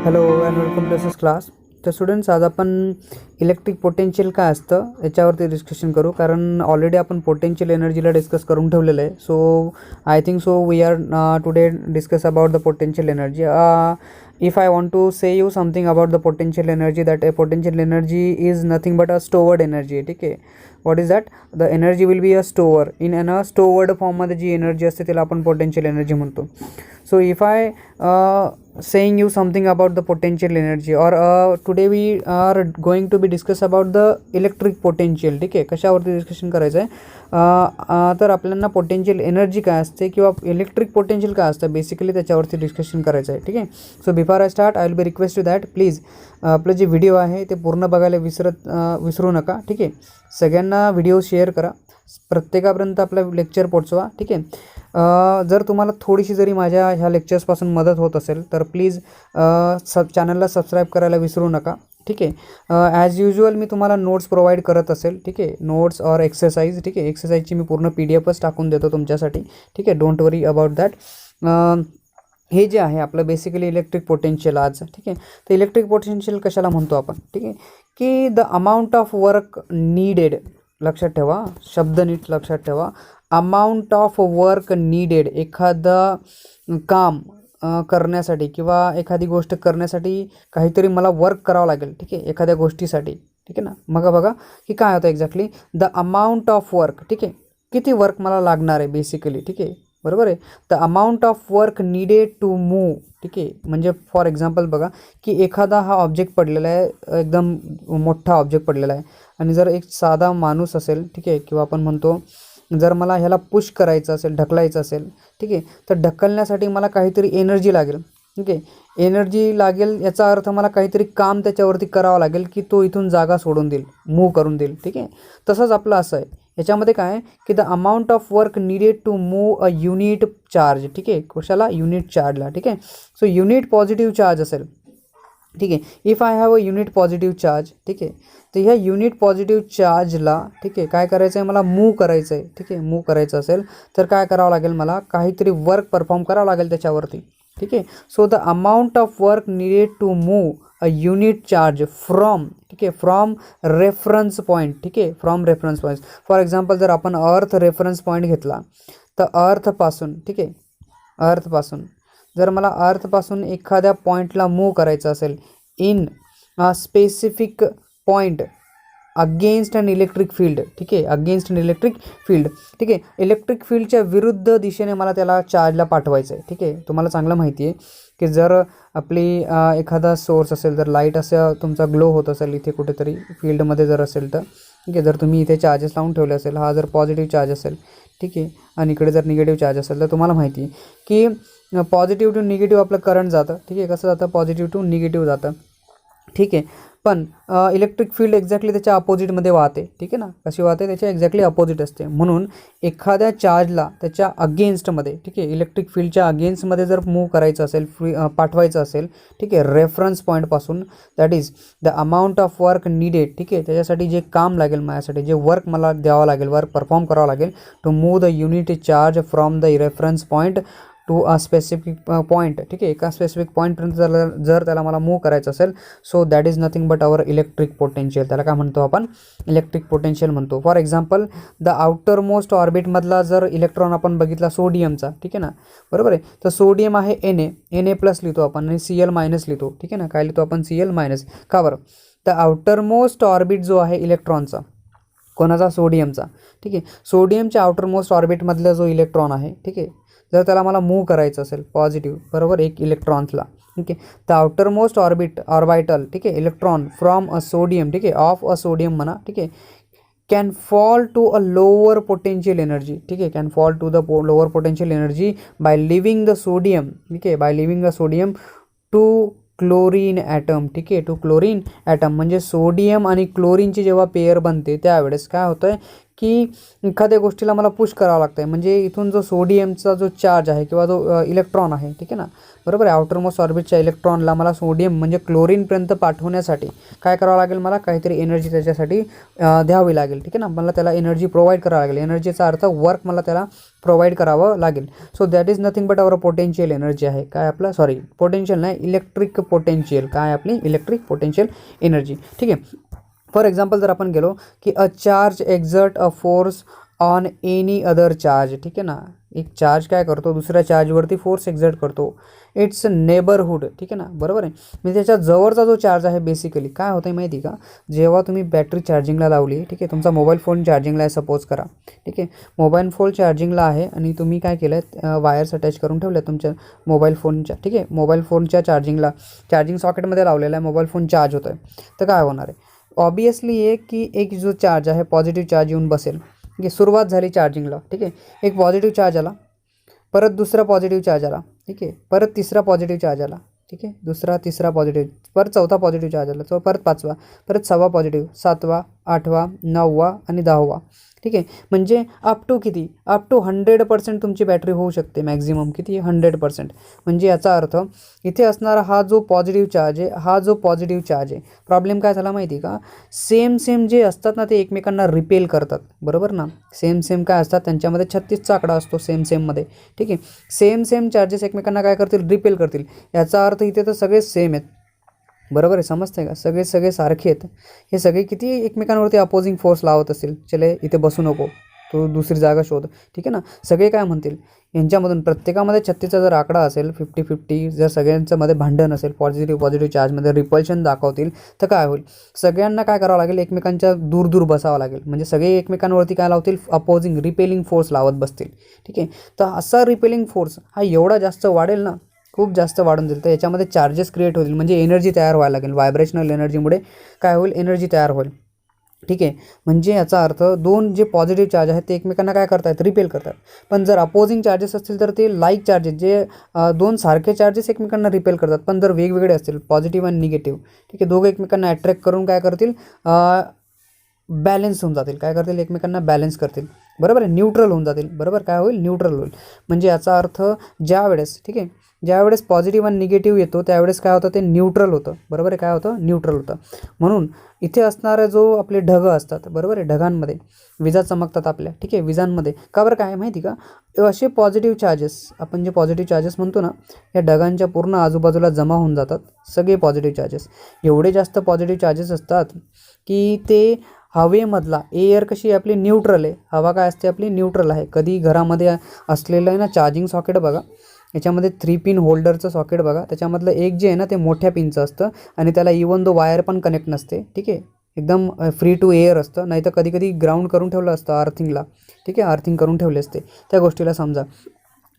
Hello and welcome to this class. तर students, आज आपण इलेक्ट्रिक पोटेन्शियल काय असतं याच्यावरती डिस्कशन करू, कारण ऑलरेडी आपण पोटेन्शियल एनर्जीला डिस्कस करून ठेवलेलं आहे. So I think so we are today discuss about the potential energy. if I want to say you something about the potential energy, that a potential energy is nothing but a stored energy. ठीक आहे, what is that? The energy will be a store in a stored form मध्ये जी energy असते त्याला आपण potential energy म्हणतो. So if I saying you something about the potential energy, or today we are going to be discuss about the electric potential. ठीक आहे, कशावरती discussion करायचं आहे तर आपल्याला पोटेन्शियल एनर्जी काय असते किंवा इलेक्ट्रिक पोटेन्शियल काय असतं बेसिकली त्याच्यावरती डिस्कशन करायचं आहे. ठीक आहे, so before I start I will be request to that please आपलं जे व्हिडिओ आहे ते पूर्ण बघायला विसरू नका. ठीक आहे, सगळ्यांना व्हिडिओ शेअर करा, प्रत्येकापर्यंत आपलं लेक्चर पोचवा. ठीक आहे, जर तुम्हाला थोडीशी जरी माझ्या ह्या लेक्चर्सपासून मदत होत असेल तर प्लीज चॅनलला सबस्क्राईब करायला विसरू नका. ठीक आहे, ॲज युजल मी तुम्हाला नोट्स प्रोव्हाइड करत असेल. ठीक आहे, नोट्स और एक्सरसाइज. ठीक आहे, एक्सरसाइजची मी पूर्ण PDF टाकून देतो तुमच्यासाठी. ठीक आहे, डोंट वरी अबाउट दॅट. हे जे आहे आपलं बेसिकली इलेक्ट्रिक पोटेन्शियल आज. ठीक आहे, तर इलेक्ट्रिक पोटेन्शियल कशाला म्हणतो आपण? ठीक आहे, की the amount of work needed. लक्षात ठेवा, शब्द नीट लक्षात ठेवा. अमाऊंट ऑफ वर्क नीडेड, एखादं काम करण्यासाठी किंवा एखादी गोष्ट करण्यासाठी काहीतरी मला वर्क करावं लागेल. ठीक आहे, एखाद्या गोष्टीसाठी. ठीक आहे ना, मग बघा की काय होतं exactly the amount of work. ठीक आहे, किती वर्क मला लागणार आहे बेसिकली. ठीक आहे, बरोबर आहे. The amount of work needed to move. ठीक आहे, म्हणजे फॉर एक्झाम्पल बघा की एखादा हा ऑब्जेक्ट पडलेला आहे, एकदम मोठा ऑब्जेक्ट पडलेला आहे, आणि जर एक साधा माणूस असेल, ठीक आहे, किंवा आपण म्हणतो जर मला ह्याला पुश करायचं असेल, ढकलायचं असेल, ठीक आहे, तर ढकलण्यासाठी मला काहीतरी एनर्जी लागेल. ठीक आहे, एनर्जी लागेल याचा अर्थ मला काहीतरी काम त्याच्यावरती करावं लागेल की तो इथून जागा सोडून देईल, मूव्ह करून देईल. ठीक आहे, तसंच आपलं असं आहे. याच्यामध्ये काय आहे की the amount of work needed to move a unit charge. ठीक आहे, कशाला? युनिट चार्जला. ठीक आहे, सो युनिट पॉझिटिव्ह चार्ज असेल. ठीक आहे, if I have a unit positive charge. ठीक आहे, तर ह्या युनिट पॉझिटिव्ह चार्जला, ठीक आहे, काय करायचं आहे? मला मूव्ह करायचं आहे. ठीक आहे, मूव्ह करायचं असेल तर काय करावं लागेल? मला काहीतरी वर्क परफॉर्म करावं लागेल त्याच्यावरती. ठीक आहे, so the amount of work needed to move a unit charge from. ठीक आहे, फ्रॉम रेफरन्स पॉईंट. ठीक आहे, from reference point. For example जर आपण अर्थ रेफरन्स पॉईंट घेतला तर अर्थपासून, ठीक आहे, अर्थपासून जर मला अर्थपासून एखाद्या पॉईंटला मूव्ह करायचं असेल in a specific point against an electric field. ठीक आहे, अगेन्स्ट अन इलेक्ट्रिक फील्ड. ठीक आहे, इलेक्ट्रिक फील्डच्या विरुद्ध दिशेने मला त्याला चार्जला पाठवायचं आहे. ठीक आहे, तुम्हाला चांगलं माहिती आहे की जर आपली एखादा सोर्स असेल, जर लाईट असं तुमचा ग्लो होत असेल इथे कुठेतरी फील्डमध्ये जर असेल तर, ठीक आहे, जर तुम्ही इथे चार्जेस लावून ठेवले असेल, हा जर पॉझिटिव्ह चार्ज असेल, ठीक आहे, आणि इकडे जर निगेटिव्ह चार्ज असेल, तर तुम्हाला माहिती आहे की पॉझिटिव्ह टू निगेटिव्ह आपलं करंट जातं. ठीक आहे, कसं जातं? पॉझिटिव्ह टू निगेटिव्ह जातं. ठीक आहे, पण इलेक्ट्रिक फील्ड एक्झॅक्टली त्याच्या अपोजिटमध्ये वाहते. ठीक आहे ना, कशी वाहते? त्याच्या एक्झॅक्टली अपोजिट असते. म्हणून एखाद्या चार्जला त्याच्या अगेन्स्टमध्ये, ठीक आहे, इलेक्ट्रिक फील्डच्या अगेन्स्टमध्ये जर मूव्ह करायचं असेल, पाठवायचं असेल, ठीक आहे, रेफरन्स पॉईंटपासून, that is the amount of work needed. ठीक आहे, त्याच्यासाठी जे काम लागेल, माझ्यासाठी जे वर्क मला द्यावं लागेल, वर्क परफॉर्म करावं लागेल to move the unit charge from the reference point to a specific point. ठीक आहे, एका स्पेसिफिक पॉईंटपर्यंत जर त्याला मला मूव्ह करायचं असेल, so that is nothing but our electric potential. त्याला काय म्हणतो आपण? इलेक्ट्रिक पोटेन्शियल म्हणतो. For example the outermost ऑर्बिटमधला जर इलेक्ट्रॉन आपण बघितला सोडियमचा, ठीक आहे ना, बरोबर आहे, तर सोडियम आहे Na प्लस लिहितो आपण आणि Cl मायनस लिहितो. ठीक आहे ना, काय लिहितो आपण? Cl minus. का बरं? द आउटर मोस्ट ऑर्बिट जो आहे इलेक्ट्रॉनचा, कोणाचा? सोडियमचा. ठीक आहे, सोडियमच्या आउटर मोस्ट ऑर्बिटमधला जो इलेक्ट्रॉन आहे, ठीक आहे, जर त्याला मला मूव्ह करायचं असेल पॉझिटिव्ह, बरोबर, एक इलेक्ट्रॉन्सला, ठीक आहे, तर आउटर मोस्ट ऑर्बिटल, ठीक आहे, इलेक्ट्रॉन फ्रॉम अ सोडियम, ठीक आहे, ऑफ अ सोडियम म्हणा, ठीक आहे, can fall to a lower potential energy. ठीक आहे, can fall to the lower potential energy by leaving the sodium. ठीक आहे, by leaving the sodium to chlorine atom. ठीक आहे, टू क्लोरीन ॲटम म्हणजे सोडियम आणि क्लोरीनची जेव्हा पेअर बनते त्यावेळेस काय होतं आहे की एखाद्या गोष्टीला मला पुश करावं लागतं आहे. म्हणजे इथून जो सोडियमचा जो चार्ज आहे किंवा जो इलेक्ट्रॉन आहे, ठीक आहे ना, बरोबर आहे, आउटरमोस्ट ऑर्बिटच्या इलेक्ट्रॉनला मला सोडियम म्हणजे क्लोरीनपर्यंत पाठवण्यासाठी काय करावं लागेल, मला काहीतरी एनर्जी त्याच्यासाठी द्यावी लागेल, ठीक आहे ना. मला त्याला एनर्जी प्रोव्हाइड करावं लागेल. एनर्जीचा अर्थ वर्क मला त्याला प्रोव्हाइड करावं लागेल. So that is nothing but our potential energy आहे. काय आपलं, सॉरी पोटेन्शियल नाही, इलेक्ट्रिक पोटेन्शियल. काय आपली इलेक्ट्रिक पोटेन्शियल एनर्जी, ठीक आहे. फॉर एक्झाम्पल जर आपण गेलो की a charge exert a force on any other charge, ठीक आहे ना. एक चार्ज काय करतो, दुसऱ्या चार्जवरती फोर्स एक्झर्ट करतो. इट्स नेबरहुड, ठीक आहे ना, बरोबर आहे. म्हणजे त्याच्या जवळचा जो चार्ज आहे बेसिकली काय होतं आहे माहिती का, जेव्हा तुम्ही बॅटरी चार्जिंगला लावली, ठीक आहे, तुमचा मोबाईल फोन चार्जिंगला आहे सपोज करा, ठीक आहे. मोबाईल फोन चार्जिंगला आहे आणि तुम्ही काय केलं आहे, वायर्स अटॅच करून ठेवल्या तुमच्या मोबाईल फोनच्या, ठीक आहे. मोबाईल फोनच्या चार्जिंग सॉकेटमध्ये लावलेला आहे, मोबाईल फोन चार्ज होतो आहे. तर काय होणार आहे, ऑब्वियसली की एक जो चार्ज आहे पॉझिटिव्ह चार्ज येऊन बसेल, ठीक आहे. सुरुवात झाली चार्जिंगला, ठीक आहे, एक पॉझिटिव्ह चार्ज आला, परत दुसरा पॉझिटिव्ह चार्ज आला, ठीक आहे, परत तिसरा पॉझिटिव्ह चार्ज आला, ठीक आहे, दुसरा तिसरा पॉझिटिव्ह, परत चौथा पॉझिटिव्ह चार्ज आला, परत पाचवा, परत 6वा पॉझिटिव्ह, 7वा, 8वा, 9वा आणि 10वा, ठीक आहे. म्हणजे अप टू किती, अप टू 100% तुमची बॅटरी होऊ शकते, मॅक्झिमम किती, 100%. म्हणजे याचा अर्थ इथे असणारा हा जो पॉझिटिव्ह चार्ज आहे, हा जो पॉझिटिव्ह चार्ज आहे, प्रॉब्लेम काय झाला माहिती का, सेम जे असतात ना ते एकमेकांना रिपेल करतात, बरोबर ना. सेम काय असतात, त्यांच्यामध्ये 36चा आकडा असतो सेममध्ये, ठीक आहे. सेम चार्जेस एकमेकांना काय करतील, रिपेल करतील. याचा अर्थ इथे तर सगळे सेम आहेत, बरोबर आहे, समजतं का, सगळे सारखे आहेत. हे सगळे किती एकमेकांवरती अपोजिंग फोर्स लावत असतील, चले इथे बसू नको, तो दुसरी जागा शोध, ठीक आहे ना. सगळे काय म्हणतील, यांच्यामधून प्रत्येकामध्ये 36चा जर आकडा असेल, 50-50, जर सगळ्यांच्यामध्ये भांडण असेल, पॉझिटिव्ह चार्जमध्ये रिपल्शन दाखवतील, तर काय होईल, सगळ्यांना काय करावं लागेल, एकमेकांच्या दूर बसावं लागेल. म्हणजे सगळे एकमेकांवरती काय लावतील, अपोजिंग रिपेलिंग फोर्स लावत बसतील, ठीक आहे. तर असा रिपेलिंग फोर्स हा एवढा जास्त वाढेल ना, खूप जास्त वाढून जाईल. तर याच्यामध्ये चार्जेस क्रिएट होतील, म्हणजे एनर्जी तयार व्हायला लागेल. व्हायब्रेशनल एनर्जीमुळे काय होईल, एनर्जी तयार होईल, ठीक आहे. म्हणजे याचा अर्थ दोन जे पॉझिटिव्ह चार्ज आहेत ते एकमेकांना काय करतात, रिपेल करतात. पण जर अपोजिंग चार्जेस असतील तर ते लाईक चार्जेस, जे दोन सारखे चार्जेस एकमेकांना रिपेल करतात, पण जर वेगवेगळे असतील, पॉझिटिव्ह आणि निगेटिव्ह, ठीक आहे, दोघं एकमेकांना अट्रॅक्ट करून काय करतील, बॅलेन्स होऊन जातील. काय करतील, एकमेकांना बॅलेन्स करतील, बरोबर आहे, न्यूट्रल होऊन जातील, बरोबर. काय होईल, न्यूट्रल होईल. म्हणजे याचा अर्थ ज्यावेळेस, ठीक आहे, ज्यावेळेस पॉझिटिव्ह आणि निगेटिव्ह येतो त्यावेळेस काय होतं, ते न्यूट्रल होतं, बरोबर आहे. काय होतं, न्यूट्रल होतं. म्हणून इथे असणारे जो आपले ढग असतात, बरोबर आहे, ढगांमध्ये विजा चमकतात आपल्या, ठीक आहे, विजांमध्ये. का बरं, काय माहिती का, असे पॉझिटिव्ह चार्जेस, आपण जे पॉझिटिव्ह चार्जेस म्हणतो ना, या ढगांच्या पूर्ण आजूबाजूला जमा होऊन जातात सगळे पॉझिटिव्ह चार्जेस. एवढे जास्त पॉझिटिव्ह चार्जेस असतात की ते हवेमधला, एअर कशी आपली न्यूट्रल आहे, हवा काय असते आपली न्यूट्रल आहे. कधी घरामध्ये असलेलं आहे ना चार्जिंग सॉकेट बघा, याच्यामध्ये 3 पिन होल्डरचं सॉकेट बघा, त्याच्यामधलं एक जे आहे ना ते मोठ्या पिनचं असतं आणि त्याला इवन दो वायर पण कनेक्ट नसते, ठीक आहे, एकदम फ्री टू एअर असतं. नाही तर कधी ग्राउंड करून ठेवलं असतं अर्थिंगला, ठीक आहे, अर्थिंग करून ठेवले असते, त्या गोष्टीला समजा,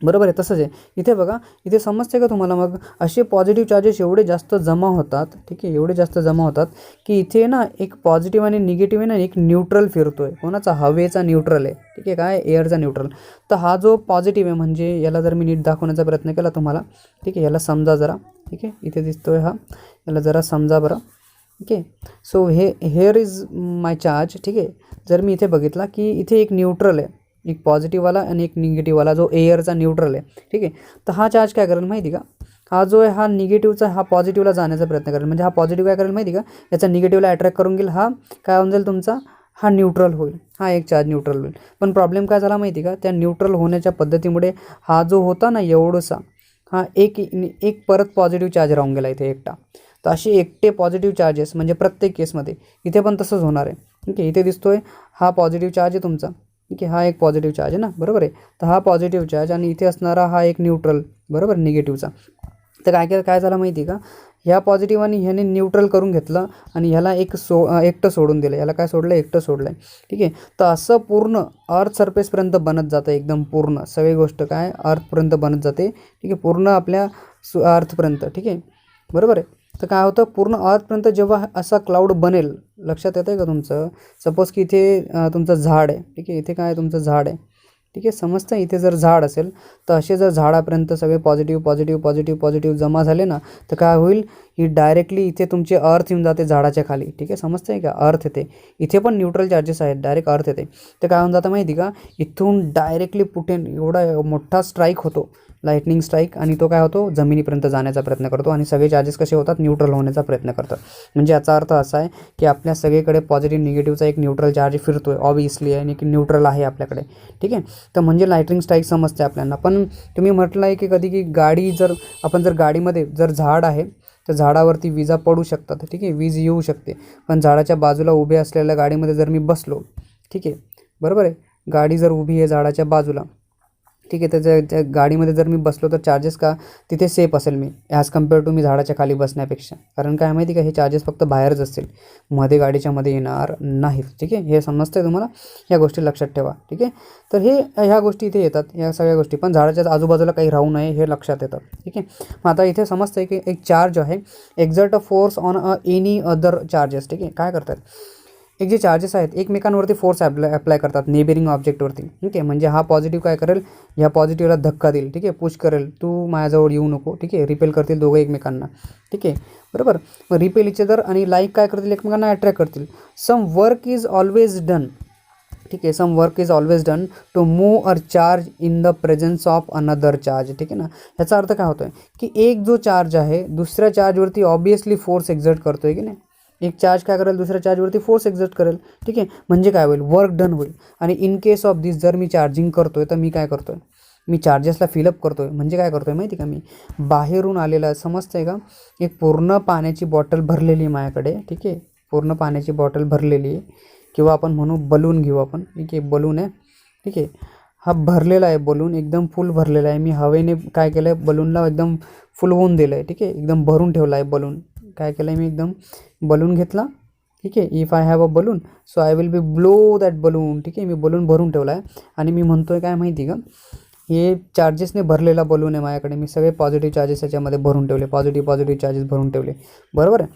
बरोबर आहे. तसंच आहे इथे बघा, इथे समजते का तुम्हाला, मग असे पॉझिटिव्ह चार्जेस एवढे जास्त जमा होतात, ठीक आहे, एवढे जास्त जमा होतात की इथे ना एक पॉझिटिव्ह आणि निगेटिव्ह ना एक न्यूट्रल फिरतो आहे. कोणाचा, हवेचा न्यूट्रल आहे, ठीक आहे, काय, एअरचा न्यूट्रल. तर हा जो पॉझिटिव्ह आहे, म्हणजे याला जर मी नीट दाखवण्याचा प्रयत्न केला तुम्हाला, ठीक आहे, याला समजा जरा, ठीक आहे, इथे दिसतोय हा, याला जरा समजा बरं, ठीक आहे. So here is my charge, ठीक आहे. जर मी इथे बघितला की इथे एक न्यूट्रल आहे, एक पॉझिटिव्हवाला आणि एक निगेटिव्हवाला, जो एअरचा न्यूट्रल आहे, ठीक आहे. तर हा चार्ज काय करेल माहिती का, हा जो आहे हा निगेटिव्हचा हा पॉझिटिव्हला जाण्याचा प्रयत्न करेल. म्हणजे हा पॉझिटिव्ह काय करेल माहिती का, याचा निगेटिव्हला अट्रॅक्ट करून घेईल, हा काय होऊन जाईल तुमचा, हा न्यूट्रल होईल, हा एक चार्ज न्यूट्रल होईल. पण प्रॉब्लेम काय झाला माहिती का, त्या न्यूट्रल होण्याच्या पद्धतीमुळे हा जो होता ना एवढंसा, हा एक परत पॉझिटिव्ह चार्ज राहून गेला इथे एकटा. तर असे एकटे पॉझिटिव्ह चार्जेस म्हणजे प्रत्येक केसमध्ये इथे पण तसंच होणार आहे, ठीक आहे. इथे दिसतोय हा पॉझिटिव्ह चार्ज आहे तुमचा, ठीक आहे, हा एक पॉझिटिव्ह चार्ज आहे ना, बरोबर आहे. तर हा पॉझिटिव्ह चार्ज आणि इथे असणारा हा एक न्यूट्रल, बरोबर, निगेटिव्हचा. तर काय झालं माहिती का, ह्या पॉझिटिव्ह आणि ह्याने न्यूट्रल करून घेतलं आणि ह्याला एकटं सोडून दिलं, याला काय सोडलं, एकटं सोडलं आहे, ठीक आहे. तर असं पूर्ण अर्थ सरफेसपर्यंत बनत जातं, एकदम पूर्ण सगळी गोष्ट काय अर्थपर्यंत बनत जाते, ठीक आहे, पूर्ण आपल्या अर्थपर्यंत, ठीक आहे, बरोबर आहे. तर काय होतं, पूर्ण अर्थपर्यंत जेव्हा असा क्लाउड बनेल, लक्षात येतं आहे का तुमचं, सपोज की इथे तुमचं झाड आहे, ठीक आहे, इथे काय तुमचं झाड आहे, ठीक आहे, समजतं. इथे जर झाड असेल तर असे जर झाडापर्यंत सगळे पॉझिटिव्ह जमा झाले ना, तर काय होईल, ही डायरेक्टली इथे तुमचे अर्थ येऊन जाते झाडाच्या खाली, ठीक आहे, समजतं आहे का, अर्थ येते, इथे पण न्यूट्रल चार्जेस आहेत, डायरेक्ट अर्थ येते. तर काय होऊन जातं माहिती का, इथून डायरेक्टली पुटेन एवढा मोठा स्ट्राईक होतो, लाईटनिंग स्ट्राईक, आणि तो काय होतो जमिनीपर्यंत जाण्याचा प्रयत्न करतो आणि सगळे चार्जेस कसे होतात, न्यूट्रल होण्याचा प्रयत्न करतात. म्हणजे याचा अर्थ असा आहे की आपल्या सगळीकडे पॉझिटिव्ह निगेटिव्हचा एक न्यूट्रल चार्ज फिरतोय ऑब्वियसली, आणि की न्यूट्रल आहे आपल्याकडे, ठीक आहे. तर म्हणजे लाईटनिंग स्ट्राईक समजते आपल्याला. पण तुम्ही म्हटलं आहे की कधी की गाडी जर आपण जर गाडीमध्ये जर झाड आहे तर झाडावरती विजा पडू शकतात, ठीक आहे, वीज येऊ शकते. पण झाडाच्या बाजूला उभे असलेल्या गाडीमध्ये जर मी बसलो, ठीक आहे, बरोबर आहे, गाडी जर उभी आहे झाडाच्या बाजूला, ठीक आहे, तर त्या गाडीमध्ये जर मी बसलो तर चार्जेस का तिथे सेफ असेल मी ॲज कम्पेअर टू मी झाडाच्या खाली बसण्यापेक्षा. कारण काय माहिती का, हे चार्जेस फक्त बाहेरच असतील, मध्ये गाडीच्या मध्ये येणार नाहीत, ठीक आहे. हे समजतं आहे तुम्हाला, ह्या गोष्टी लक्षात ठेवा, ठीक आहे. तर ह्या गोष्टी इथे येतात, ह्या सगळ्या गोष्टी, पण झाडाच्या आजूबाजूला काही राहू नये हे लक्षात येतं, ठीक आहे. मग आता इथे समजतं आहे की एक चार्ज आहे, exert a force on any other charges, ठीक आहे. काय करतात, एक जे चार्जेस आहेत एकमेकांवरती फोर्स अप्लाय करतात नेबरिंग ऑब्जेक्टवरती, ठीक आहे. म्हणजे हा पॉझिटिव्ह काय करेल, ह्या पॉझिटिव्हला धक्का देईल, ठीक आहे, पुश करेल, तू माझ्याजवळ येऊ नको, ठीक आहे, रिपेल करतील दोघं एकमेकांना, ठीक आहे, बरोबर. मग रिपेल इचेदर आणि लाईक काय करतील, एकमेकांना अट्रॅक्ट करतील. Some work is always done, ठीक आहे, some work is always done to move a charge in the presence of another charge, ठीक आहे ना. ह्याचा अर्थ काय होतो आहे की एक जो चार्ज आहे दुसऱ्या चार्जवरती ऑब्वियसली फोर्स एक्झर्ट करतो आहे की नाही. एक चार्ज काय करेल दुसऱ्या चार्जवरती फोर्स एक्झर्ट करेल, ठीक आहे. म्हणजे काय होईल, वर्क डन होईल. आणि इन केस ऑफ दिस जर मी चार्जिंग करतो आहे तर मी काय करतो आहे, मी चार्जेसला फिलअप करतो आहे. म्हणजे काय करतो आहे माहिती का, मी बाहेरून आलेला, समजतं आहे का, एक पूर्ण पाण्याची बॉटल भरलेली आहे माझ्याकडे, ठीक आहे, पूर्ण पाण्याची बॉटल भरलेली आहे, किंवा आपण म्हणू बलून घेऊ आपण, ठीक आहे, बलून आहे, ठीक आहे. हा भरलेला आहे बलून, एकदम फुल भरलेला आहे. मी हवेने काय केलं आहे, बलूनला एकदम फुलवून दिलं आहे, ठीक आहे, एकदम भरून ठेवला आहे बलून. काय केलं आहे मी, एकदम बलून घेतला, ठीक आहे. If I have a balloon so I will B blow that balloon, ठीक आहे. मी बलून भरून ठेवला आहे आणि मी म्हणतो आहे काय माहिती का, हे चार्जेसने भरलेला बलून आहे माझ्याकडे. मी सगळे पॉझिटिव्ह चार्जेस याच्यामध्ये भरून ठेवले, पॉझिटिव्ह चार्जेस भरून ठेवले, बरोबर आहे.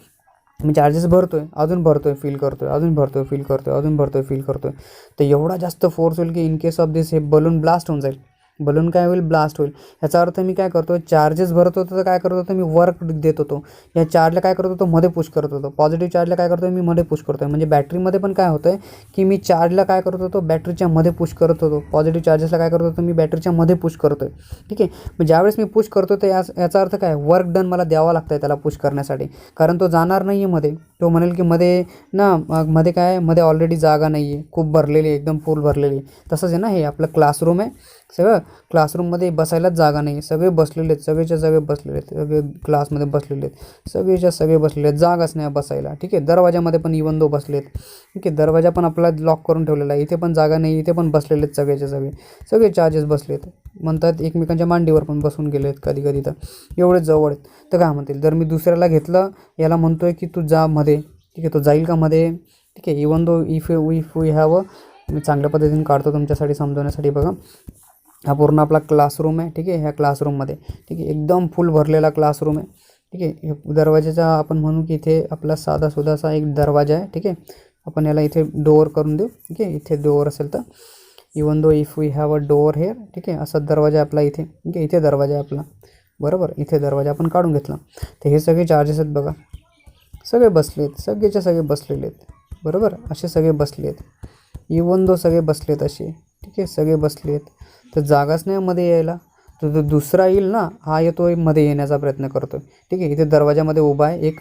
मी चार्जेस भरतो आहे, अजून भरतो आहे, फील करतो आहे, अजून भरतो आहे, फील करतो आहे, अजून भरतो आहे, फील करतो आहे. तर एवढा जास्त फोर्स होईल की इन केस ऑफ दिस हे बलून ब्लास्ट होऊन जाईल. बलून काय होईल, ब्लास्ट होईल. ह्याचा अर्थ मी काय करतो, चार्जेस भरत होतो तर काय करत होतो मी, वर्क देत होतो. या चार्जला काय करत होतो, मध्ये पुश करत होतो. पॉझिटिव्ह चार्जला काय करतो मी, मध्ये पुश करतो आहे. म्हणजे बॅटरीमध्ये पण काय होतं आहे की मी चार्जला काय करत होतो, बॅटरीच्या मध्ये पुश करत होतो. पॉझिटिव्ह चार्जेसला काय करत होतो मी, बॅटरीच्या मध्ये पुश करतो आहे, ठीक आहे. मग ज्यावेळेस मी पुश करतो तर याचा अर्थ काय, वर्क डन मला द्यावा लागतं आहे त्याला पुश करण्यासाठी. कारण तो जाणार नाही आहे मध्ये, तो म्हणेल की मध्ये ना, मध्ये काय, मध्ये ऑलरेडी जागा नाही आहे, खूप भरलेली आहे, एकदम फुल भरलेली. तसंच आहे ना, हे आपलं क्लासरूम आहे, सगळं क्लासरूममध्ये बसायलाच जागा नाही, सगळे बसलेले आहेत, सगळेच्या सगळे बसलेले आहेत, सगळे क्लासमध्ये बसलेले आहेत, सगळेच्या सगळे बसलेले आहेत, जागाच नाही बसायला, ठीक आहे. दरवाजामध्ये पण इवन दो बसलेत, ठीक आहे, दरवाजा पण आपला लॉक करून ठेवलेला आहे, इथे पण जागा नाही, इथे पण बसलेले आहेत सगळेच्या सगळे चार्जेस बसलेत. म्हणतात एकमेकांच्या मांडीवर पण बसून गेले आहेत कधी कधी, तर एवढेच जवळ आहेत. तर काय म्हणतील, जर मी दुसऱ्याला घेतलं, याला म्हणतो आहे की तू जा मध्ये, ठीक आहे, तो जाईल का मध्ये, ठीक आहे. Even though if we have, मी चांगल्या पद्धतीने काढतो तुमच्यासाठी समजवण्यासाठी. बघा, हा पूर्ण आपला क्लासरूम आहे, ठीक आहे. ह्या क्लासरूममध्ये, ठीक आहे, एकदम फुल भरलेला क्लासरूम आहे, ठीक आहे. दरवाजाचा आपण म्हणू की इथे आपला साधासुधासा एक दरवाजा आहे, ठीक आहे. आपण याला इथे डोअर करून देऊ, ठीक आहे. इथे डोअर असेल तर even though if we have a door here, ठीक आहे, असा दरवाजा आपला इथे, ठीक आहे. इथे दरवाजा आहे आपला, बरोबर, इथे दरवाजा आपण काढून घेतला. तर हे सगळे चार्जेस आहेत बघा, सगळे बसलेत, सगळेच्या सगळे बसलेले आहेत, बरोबर, असे सगळे बसले आहेत. इवन दो सगळे बसलेत असे, ठीक आहे, सगळे बसलेत. तर जागाच नाही मध्ये यायला, तर तो दुसरा येईल ना, हा येतो मध्ये येण्याचा प्रयत्न करतो, ठीक आहे. इथे दरवाजामध्ये उभा आहे एक,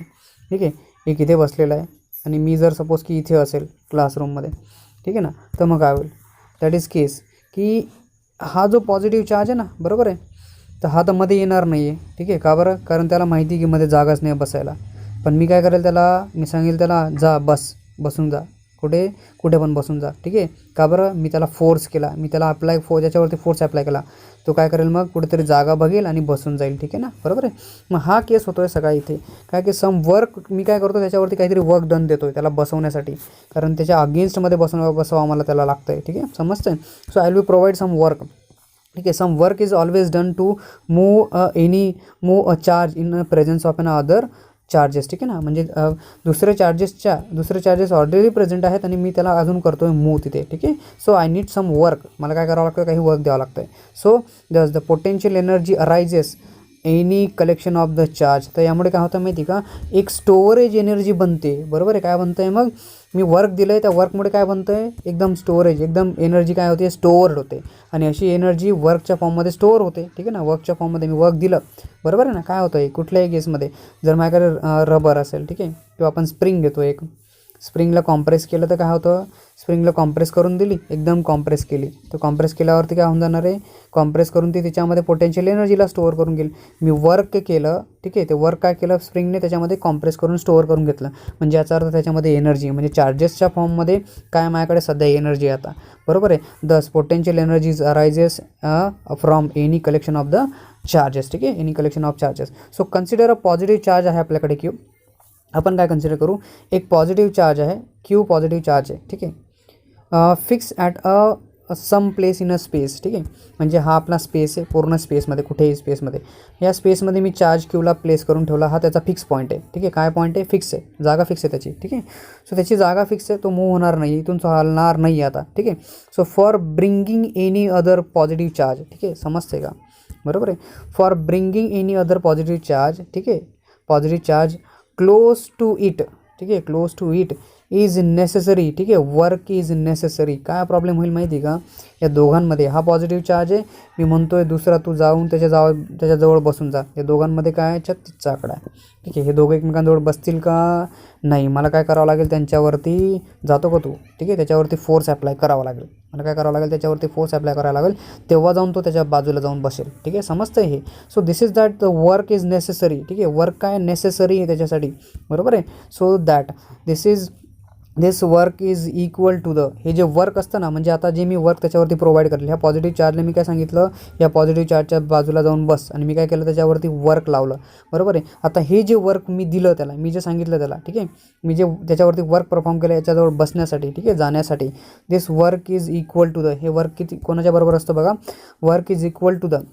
ठीक आहे, एक इथे बसलेला आहे. आणि मी जर सपोज की इथे असेल क्लासरूममध्ये, ठीक आहे ना, तर मग काय होईल, दॅट इज केस की हा जो पॉझिटिव्ह चार्ज आहे ना, बरोबर आहे, तर हा तर मध्ये येणार नाही आहे, ठीक आहे. का बरं, कारण त्याला माहिती आहे की मध्ये जागाच नाही बसायला. पण मी काय करेल त्याला, मी सांगेल त्याला जा बसून जा, कुठे पण बसून जा, ठीक आहे. का बरं, मी त्याला फोर्स केला, मी त्याला ज्याच्यावरती फोर्स अप्लाय केला, तो काय करेल मग, कुठेतरी जागा बघेल आणि बसून जाईल, ठीक आहे ना, बरोबर आहे. मग हा केस होतो आहे सगळा इथे, काय की सम वर्क मी काय करतो, त्याच्यावरती काहीतरी वर्क डन देतो आहे त्याला बसवण्यासाठी, कारण त्याच्या अगेन्स्टमध्ये बसवा मला त्याला लागतं आहे, ठीक आहे, समजतं आहे. So I will provide some work, ठीक आहे. Some work is always done to move a charge in presence of an other charges, ठीक आहे ना. म्हणजे दुसरे चार्जेस ऑलरेडी प्रेझेंट आहेत आणि मी त्याला अजून करतो आहे मूव तिथे, ठीक आहे. So I need some work, मला काय करावं लागतं, काही वर्क द्यावं लागतं आहे. So the potential energy arises any collection of the charge. तर यामुळे काय होतं माहिती का, एक स्टोरेज एनर्जी बनते. बरोबर आहे. काय बनतं आहे मग, मी वर्क दिलं आहे त्या वर्कमुळे काय बनतं आहे, एकदम स्टोरेज, एकदम एनर्जी काय होते, स्टोअर्ड होते. आणि अशी एनर्जी वर्कच्या फॉर्ममध्ये स्टोअर होते. ठीक आहे ना. वर्कच्या फॉर्ममध्ये मी वर्क दिलं, बरोबर आहे ना. काय होतं आहे, कुठल्याही केसमध्ये जर माझ्याकडे रबर असेल, ठीक आहे, किंवा आपण स्प्रिंग घेतो, एक स्प्रिंगला कॉम्प्रेस केलं तर काय होतं, स्प्रिंगला कॉम्प्रेस करून दिली, एकदम कॉम्प्रेस केली, तर कॉम्प्रेस केल्यावरती काय होऊन जाणार आहे, कॉम्प्रेस करून ती त्याच्यामध्ये पोटेन्शियल एनर्जीला स्टोअर करून घेईल. मी वर्क केलं, ठीक आहे, ते वर्क काय केलं, स्प्रिंगने त्याच्यामध्ये कॉम्प्रेस करून स्टोअर करून घेतलं. म्हणजे याचा अर्थ त्याच्यामध्ये एनर्जी, म्हणजे चार्जेसच्या फॉर्ममध्ये काय माझ्याकडे सध्या एनर्जी आता. बरोबर आहे. Thus potential energies arises from any collection of the charges. ठीक आहे, any collection of charges. So consider a positive charge आहे आपल्याकडे क्यू. आपण काय कन्सिडर करू, एक पॉझिटिव्ह चार्ज आहे क्यू, पॉझिटिव्ह चार्ज आहे. ठीक आहे, fix at a some place in a space. ठीक आहे, म्हणजे हा आपला स्पेस आहे, पूर्ण स्पेसमध्ये, कुठेही स्पेसमध्ये, या स्पेसमध्ये मी चार्ज क्यूला प्लेस करून ठेवला. हा त्याचा फिक्स पॉईंट आहे. ठीक आहे, काय पॉईंट आहे, फिक्स आहे, जागा फिक्स आहे त्याची. ठीक आहे, सो त्याची जागा फिक्स आहे, तो मूव्ह होणार नाही, इथून तो हलणार नाही आता. ठीक आहे, so for bringing any other positive charge. ठीक आहे, समजते का, बरोबर आहे. For bringing any other positive charge, ठीक आहे, positive charge close to it. ठीक आहे, close to it is necessary. ठीक आहे, वर्क इज नेसेसरी. काय प्रॉब्लेम होईल माहिती का, या दोघांमध्ये हा पॉझिटिव्ह चार्ज आहे, मी म्हणतोय दुसरा तू जाऊन त्याच्याजवळ बसून जा. या दोघांमध्ये काय 36चा आकडा आहे. ठीक आहे, हे दोघं एकमेकांजवळ बसतील का नाही, मला काय करावं लागेल, त्यांच्यावरती जातो का तू, ठीक आहे, त्याच्यावरती फोर्स अप्लाय करावा लागेल. मला काय करावं लागेल, त्याच्यावरती फोर्स अप्लाय करायला लागेल, तेव्हा जाऊन तो त्याच्या बाजूला जाऊन बसेल. ठीक आहे, समजतं हे. So this is that the work is necessary. ठीक आहे, वर्क काय नेसेसरी आहे त्याच्यासाठी, बरोबर आहे. So that this work is equal to the, हे जे वर्क असतं ना, म्हणजे आता जे मी वर्क त्याच्यावरती प्रोव्हाइड करेल, ह्या पॉझिटिव्ह चार्जने मी काय सांगितलं, या पॉझिटिव्ह चार्जच्या बाजूला जाऊन बस, आणि मी काय केलं, त्याच्यावरती वर्क लावलं. बरोबर आहे. आता हे जे वर्क मी दिलं त्याला, मी जे सांगितलं त्याला, ठीक आहे, मी जे त्याच्यावरती वर्क परफॉर्म केलं याच्याजवळ बसण्यासाठी, ठीक आहे, जाण्यासाठी, this work is equal to the, हे वर्क किती कोणाच्या बरोबर असतं बघा, work is equal to the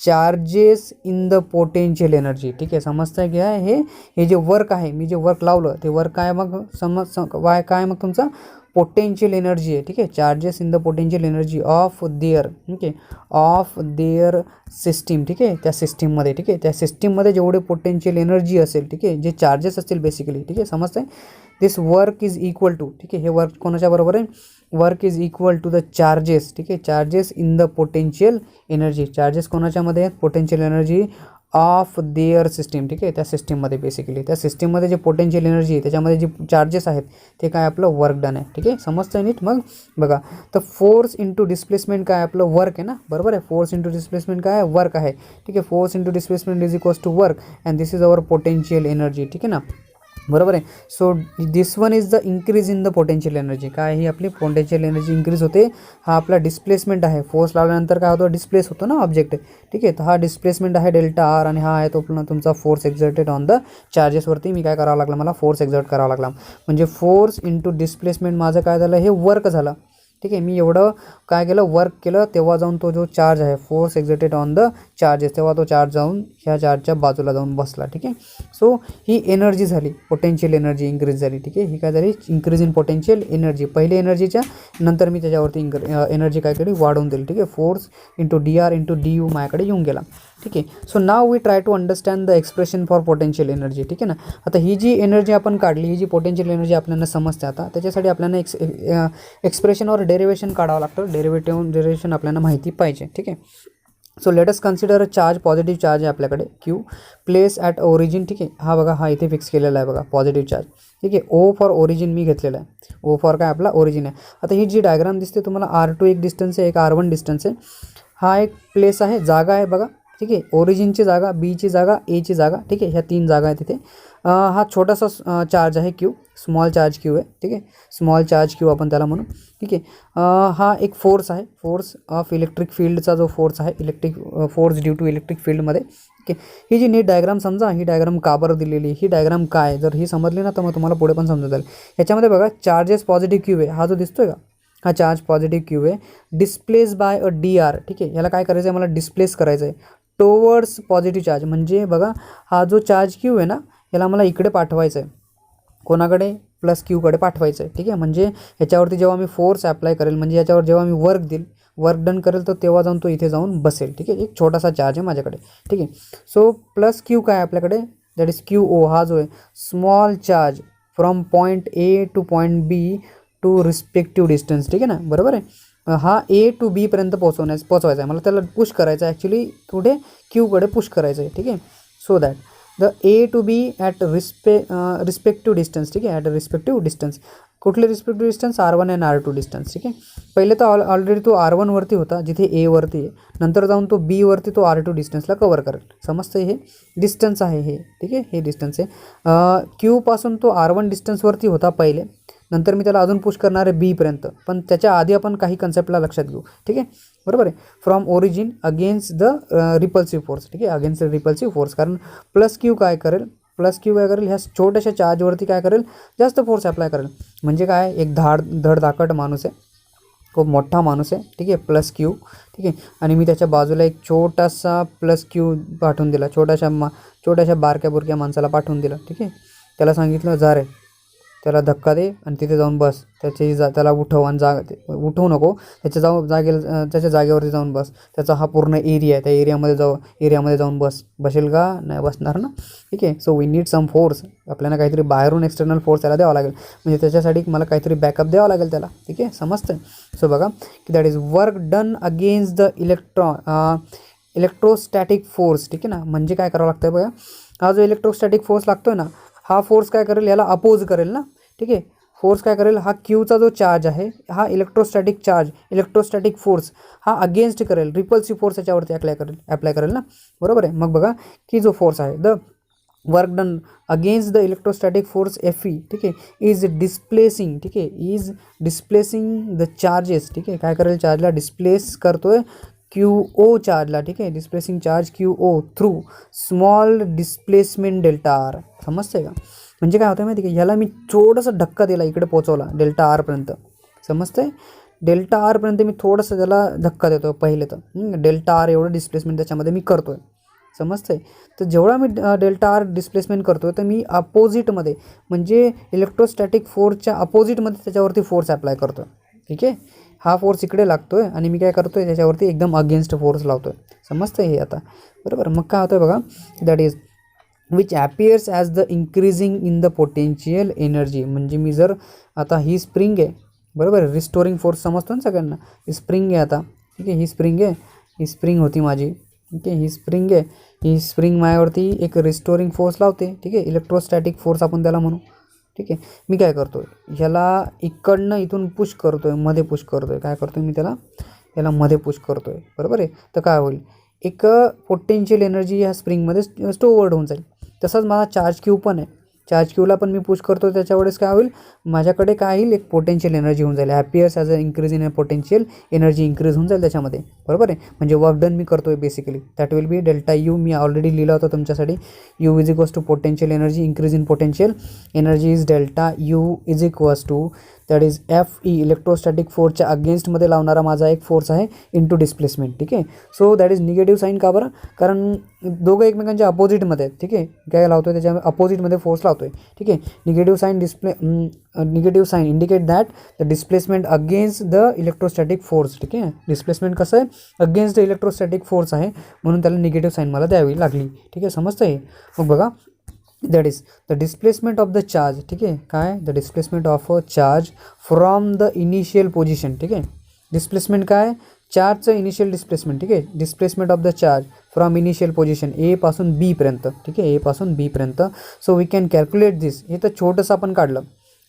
charges in the potential energy. ठीक आहे, समजतं आहे की हे जे वर्क आहे, मी जे वर्क लावलं ते वर्क काय मग काय मग तुमचा पोटेन्शियल एनर्जी आहे. ठीक आहे, charges in the potential energy of there. ठीक आहे, ऑफ देअर सिस्टीम. ठीक आहे, त्या सिस्टीममध्ये, ठीक आहे, त्या सिस्टीममध्ये जेवढे पोटेन्शियल एनर्जी असेल, ठीक आहे, जे चार्जेस असतील बेसिकली. ठीक आहे, समजतं आहे. This work is equal to, ठीक आहे, हे वर्क कोणाच्या बरोबर आहे, work is equal to the charges. ठीक आहे, charges in the potential energy, charges कोणाच्यामध्ये आहेत, potential energy of their system. ठीक आहे, त्या सिस्टीममध्ये बेसिकली, त्या सिस्टीममध्ये जे पोटेन्शियल एनर्जी आहे त्याच्यामध्ये जे चार्जेस आहेत ते काय आपलं वर्क डन आहे. ठीक आहे, समजतं नीट. मग बघा, तर फोर्स इंटू डिस्प्लेसमेंट काय आपलं वर्क आहे ना, बरोबर आहे. फोर्स इंटू डिस्प्लेसमेंट काय वर्क आहे. ठीक आहे, force into displacement is equals to work and this is our potential energy. ठीक आहे ना, बरोबर आहे. So this one is the increase in the potential energy. काय ही आपली पोटेन्शियल एनर्जी इन्क्रीज होते. हा आपला डिस्प्लेसमेंट आहे, फोर्स लावल्यानंतर काय होतं, डिस्प्लेस होतो ना ऑब्जेक्ट. ठीक आहे, तर हा डिस्प्लेसमेंट आहे डेल्टा आर, आणि हा आहे तो तुमचा फोर्स एक्झर्टेड ऑन द चार्जेसवरती. मी काय करावं लागलं, मला फोर्स एक्झर्ट करावा लागला, म्हणजे फोर्स इंटू डिस्प्लेसमेंट माझं काय झालं, हे वर्क झालं. ठीक आहे, मी एवढं काय केलं, वर्क केलं, तेव्हा जाऊन तो जो चार्ज आहे, force exerted on the charges, तेव्हा तो चार्ज जाऊन ह्या चार्जच्या बाजूला जाऊन बसला. ठीक आहे, सो ही एनर्जी झाली, पोटेन्शियल एनर्जी इन्क्रीज झाली. ठीक आहे, ही काय झाली, इन्क्रीज इन पोटेन्शियल एनर्जी. पहिले एनर्जीच्या नंतर मी त्याच्यावरती एनर्जी काय केली, वाढवून दिली. ठीक आहे, force into D R into D U माझ्याकडे येऊन गेला. ठीक आहे, so now we try to understand the expression for potential energy. ठीक आहे ना, आता ही जी एनर्जी आपण काढली, ही जी पोटेन्शियल एनर्जी आपल्याला समजते, आता त्याच्यासाठी आपल्याला एक्सप्रेशन और डेरिवेशन काढावं लागतं. डेरिवेशन आपल्याला माहिती पाहिजे. ठीक आहे, so let us consider a charge, positive charge आहे आपल्याकडे क्यू, प्लेस ॲट ओरिजिन. ठीक आहे, हा बघा, हा इथे फिक्स केलेला आहे बघा, पॉझिटिव्ह चार्ज. ठीक आहे, ओ फॉर ओरिजिन मी घेतलेला आहे, ओ फॉर काय आपला ओरिजिन आहे. आता ही जी डायग्राम दिसते तुम्हाला, R2 एक डिस्टन्स आहे, एक R1 डिस्टन्स आहे, हा एक प्लेस आहे, जागा आहे बघा. ठीक आहे, ओरिजिनची जागा, बीची जागा, एची जागा. ठीक आहे, ह्या 3 जागा आहेत तिथे. हा छोटासा चार्ज आहे क्यू, स्मॉल चार्ज क्यू आहे. ठीक आहे, स्मॉल चार्ज क्यू आपण त्याला म्हणू. ठीक आहे, हा एक फोर्स आहे, फोर्स ऑफ इलेक्ट्रिक फील्डचा जो फोर्स आहे, electric force due to electric फील्डमध्ये. ठीक आहे, ही जी नीट डायग्राम समजा, ही डायग्राम का बरं दिलेली, ही डायग्राम काय, जर ही समजली ना तर मग तुम्हाला पुढे पण समजत जाईल. ह्याच्यामध्ये बघा, चार्जेस पॉझिटिव्ह क्यू आहे, हा जो दिसतोय का, हा चार्ज पॉझिटिव्ह क्यू आहे, displace by a D R. ठीक आहे, याला काय करायचं आहे, मला डिस्प्लेस करायचं आहे टोवर्ड्स पॉझिटिव्ह चार्ज. म्हणजे बघा, हा जो चार्ज क्यू आहे ना, याला मला इकडे पाठवायचं आहे, कोणाकडे, प्लस क्यूकडे पाठवायचं आहे. ठीक आहे, म्हणजे ह्याच्यावरती जेव्हा मी फोर्स अप्लाय करेल, म्हणजे याच्यावर जेव्हा मी वर्क देईल, वर्क डन करेल तर तेव्हा जाऊन तो इथे जाऊन बसेल. ठीक आहे, एक छोटासा चार्ज आहे माझ्याकडे. ठीक आहे, सो प्लस क्यू काय आपल्याकडे, दॅट इज क्यू ओ, हा जो आहे small charge from point A to point B to respective distance. ठीक आहे ना, बरोबर आहे. हा ए टू बी पर्यंत पोचवायचा आहे मला, त्याला पुश करायचं आहे ॲक्च्युली, कुठे क्यूकडे पुश करायचं आहे. ठीक आहे, so that the A to B at respective distance. ठीक आहे, ॲट रिस्पेक्टिव्ह डिस्टन्स. कुठले रिस्पेक्टिव्ह डिस्टन्स, R1 आणि R2 डिस्टन्स. ठीक आहे, पहिले तर ऑलरेडी तो R1 वरती होता जिथे ए वरती आहे, नंतर जाऊन तो बी वरती तो R2 डिस्टन्सला कवर करेल. समजतं, हे डिस्टन्स आहे हे. ठीक आहे, हे डिस्टन्स आहे. क्यूपासून तो R1 डिस्टन्सवरती होता पहिले, नंतर मी त्याला अजून पुश करणार आहे बीपर्यंत, पण त्याच्या आधी आपण काही कन्सेप्टला लक्षात घेऊ. ठीक आहे, बरोबर आहे. From origin against the repulsive force. ठीक आहे, अगेन्स्ट द रिपल्सिव्ह फोर्स, कारण प्लस क्यू काय करेल, ह्या छोट्याशा चार्जवरती काय करेल, जास्त फोर्स अप्लाय करेल. म्हणजे काय, एक धडधाकट माणूस आहे, खूप मोठा माणूस आहे. ठीक आहे, प्लस क्यू. ठीक आहे, आणि मी त्याच्या बाजूला एक छोटासा प्लस क्यू पाठवून दिला, छोट्याशा बारक्या बुरक्या माणसाला पाठवून दिलं. ठीक आहे, त्याला सांगितलं जा रे, त्याला धक्का दे आणि तिथे जाऊन बस, त्याला उठव आणि उठवू नको, त्याच्या जागेवरती जाऊन बस. त्याचा हा पूर्ण एरिया आहे, त्या एरियामध्ये जाऊन बसेल का, नाही बसणार ना. ठीक आहे, so we need some force, आपल्याला काहीतरी बाहेरून एक्सटर्नल फोर्स त्याला द्यावा लागेल, म्हणजे त्याच्यासाठी मला काहीतरी बॅकअप द्यावा लागेल त्याला. ठीक आहे, समजतं. सो बघा की that is work done against the electrostatic force. ठीक आहे ना, म्हणजे काय करावं लागतं बघा, हा जो इलेक्ट्रोस्टॅटिक फोर्स लागतोय ना, हा फोर्स काय करेल, याला अपोज करेल ना. ठीक आहे, फोर्स काय करेल, हा क्यूचा जो चार्ज आहे, हा इलेक्ट्रोस्टॅटिक फोर्स हा अगेन्स्ट करेल, रिपल्सिव्ह फोर्स याच्यावरती अप्लाय करेल ना, बरोबर आहे. मग बघा की जो फोर्स आहे, the work done against the electrostatic force Fe. ठीक आहे, इज डिस्प्लेसिंग. ठीक आहे, इज डिस्प्लेसिंग द चार्जेस. ठीक आहे, काय करेल, चार्जला डिस्प्लेस करतोय QO चार्जला. ठीक आहे, displacing charge QO through small displacement delta R. समजतंय का, म्हणजे काय होतं माहिती का, ह्याला मी थोडंसं धक्का दिला, इकडे पोचवला डेल्टा आरपर्यंत. समजतंय, डेल्टा आरपर्यंत मी थोडंसं त्याला धक्का देतो पहिले तर, डेल्टा आर एवढं डिस्प्लेसमेंट त्याच्यामध्ये मी करतो आहे. समजतंय, तर जेवढा मी डेल्टा आर डिस्प्लेसमेंट करतो आहे, तर मी अपोजिटमध्ये, म्हणजे इलेक्ट्रोस्टॅटिक फोर्सच्या अपोजिटमध्ये त्याच्यावरती फोर्स अप्लाय करतो आहे. ठीक आहे, हा फोर्स इकडे लागतो आहे आणि मी काय करतो आहे, त्याच्यावरती एकदम अगेन्स्ट फोर्स लावतो आहे. समजतं हे आता, बरोबर. मग काय होतं आहे बघा, that is which appears as the increasing in the potential energy. म्हणजे मी जर आता ही स्प्रिंग आहे, बरोबर, रिस्टोरिंग फोर्स समजतो ना सगळ्यांना, ही स्प्रिंग आहे आता. ठीक आहे, ही स्प्रिंग होती माझी. ठीक आहे, ही स्प्रिंग माझ्यावरती एक रिस्टोरिंग फोर्स लावते. ठीक आहे, इलेक्ट्रोस्टॅटिक फोर्स आपण त्याला म्हणू. ठीक आहे, मी काय करतो आहे, ह्याला इथून पुश करतो आहे, मध्ये पुश करतो आहे. काय करतो आहे मी, याला मध्ये पुश करतो आहे, बरोबर आहे. तर काय होईल, एक पोटेन्शियल एनर्जी ह्या स्प्रिंगमध्ये स्टोअर्ड होऊन जाईल. तसंच माझा चार्ज क्यू पण आहे, चार्ज क्यूला पण मी पुश करतो, त्याच्यावेळेस काय होईल, माझ्याकडे काय येईल, एक पोटेन्शियल एनर्जी होऊन जाईल. Appears as a increase in a potential energy, increase होऊन जाईल त्याच्यामध्ये, बरोबर आहे. म्हणजे वर्क डन मी करतो आहे basically, that will be delta U. मी ऑलरेडी लिहिलं होतं तुमच्यासाठी, U is equals to potential energy, increase in potential energy is delta U is equals to that is Fe, electrostatic फोर्सच्या अगेन्स्टमध्ये लावणारा माझा एक फोर्स आहे, इंटू डिस्प्लेसमेंट. ठीक आहे, so that is negative sign. का बरं, कारण दोघं एकमेकांच्या अपोजिटमध्ये आहेत. ठीक आहे, काय लावतो आहे, त्याच्या अपोजिटमध्ये फोर्स लावतो आहे. ठीक आहे, negative sign indicate that the displacement against the electrostatic force. ठीक आहे, डिस्प्लेसमेंट कसं आहे, अगेन्स्ट द इलेक्ट्रोस्टॅटिक फोर्स आहे, म्हणून त्याला निगेटिव्ह साईन मला द्यावी लागली. ठीक आहे, समजतं हे. मग बघा, that is the displacement of the charge. ठीक आहे, काय, the displacement of a charge from the initial position. ठीक आहे, डिस्प्लेसमेंट काय, चार्जचं इनिशियल डिस्प्लेसमेंट. ठीक आहे, displacement of the charge from initial position A पासून बी पर्यंत. ठीक आहे, ए पासून बी पर्यंत. So we can calculate this. हे तर छोटंसं आपण काढलं.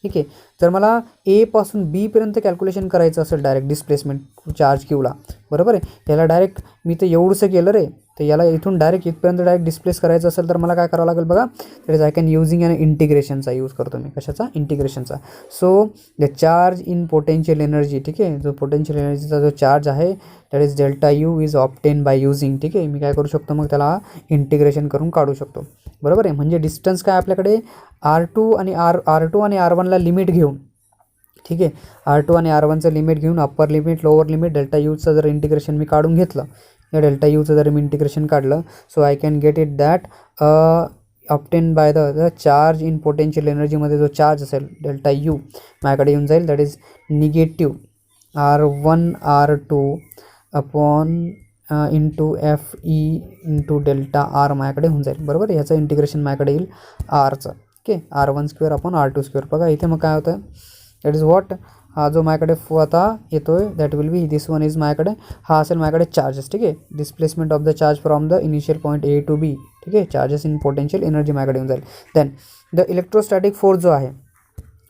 ठीक आहे, तर मला ए पासून बी पर्यंत कॅल्क्युलेशन करायचं असेल डायरेक्ट डिस्प्लेसमेंट चार्ज क्यूला, बरोबर आहे. याला डायरेक्ट मी तर एवढंसं केलं रे, तर याला इथून इथपर्यंत डायरेक्ट डिस्प्लेस करायचं असेल तर मला काय करावं लागेल बघा, that is I can using an इंटिग्रेशनचा यूज करतो मी. कशाचा, इंटिग्रेशनचा. So the charge in potential energy. ठीक आहे, जो पोटेन्शियल एनर्जीचा जो चार्ज आहे, that is delta U is obtain by using. ठीक आहे, मी काय करू शकतो, मग त्याला इंटिग्रेशन करून काढू शकतो, बरोबर आहे. म्हणजे डिस्टन्स काय आपल्याकडे, R2 आणि R1ला लिमिट घेऊन. ठीक आहे, R2 आणि R1चं लिमिट घेऊन, upper limit lower limit delta यूचं जर इंटिग्रेशन मी काढून घेतलं, या डेल्टा यूचं जर मी इंटिग्रेशन काढलं, so I can get it that obtain by the charge in potential एनर्जीमध्ये जो चार्ज असेल डेल्टा यू माझ्याकडे येऊन जाईल, that is negative R1 R2 upon into F E into delta R माझ्याकडे होऊन जाईल. बरोबर, ह्याचं इंटिग्रेशन माझ्याकडे येईल आरचं. Okay, R1² upon R2². बघा इथे मग काय होतं, दॅट इज व्हॉट, हा जो माझ्याकडे आता येतो आहे that will be this one is माझ्याकडे, हा असेल माझ्याकडे चार्जेस. ठीक आहे, displacement of the charge from the initial point A to B. ठीक आहे, चार्जेस इन पोटेन्शियल एनर्जी माझ्याकडे येऊन जाईल. देन द इलेक्ट्रोस्टॅटिक फोर्स जो आहे,